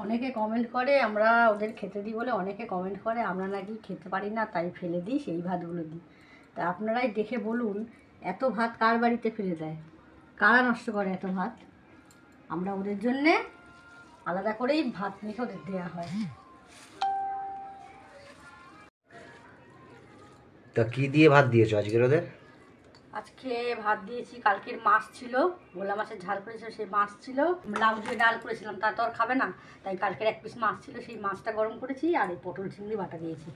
অনেকে কমেন্ট করে আমরা ওদের খেতে দিই বলে, অনেকে কমেন্ট করে আমরা নাকি খেতে পারি না তাই ফেলে দিই, সেই ভাতগুলো দিই। তা আপনারাই দেখে বলুন, এত ভাত কার বাড়িতে ফেলে দেয়? কারা নষ্ট করে এত ভাত? আমরা ওদের জন্যে আলাদা করেই ভাত মেখে ওদের দেওয়া হয়। তা কি দিয়ে ভাত দিয়েছো আজকের ওদের? আজকে ভাত দিয়েছি, কালকের মাছ ছিল, ভোলা মাছের ঝাল করেছিল, সেই মাছ ছিল, লাউ দিয়ে ডাল করেছিলাম, তা তো আর খাবে না, তাই কালকের এক পিস মাছ ছিল, সেই মাছটা গরম করেছি, আর এই পটল চিংড়ি বাটা দিয়েছি,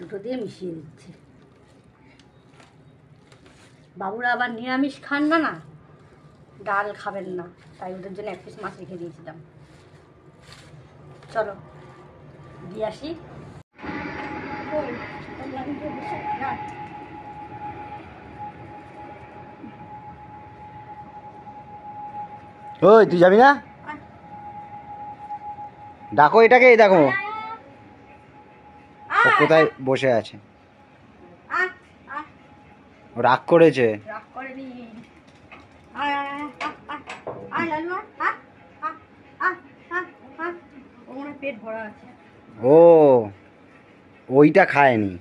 দুটো দিয়ে মিশিয়ে দিচ্ছি। বাবুরা আবার নিরামিষ খান না, না ডাল খাবেন না, তাই ওদের জন্য এক পিস মাছ রেখে দিয়েছিলাম। চলো দিয়ে আসি। ওই তুই যাবি না? ডাকো এটাকে, দেখো ও কোথায় বসে আছে। ও রাগ করেছে। রাগ করেনি। আয় আয় আয় আয় লালু আয় আয় আয় আয়, ও মনে পেট ভরা আছে। ও ওইটা খায়নি।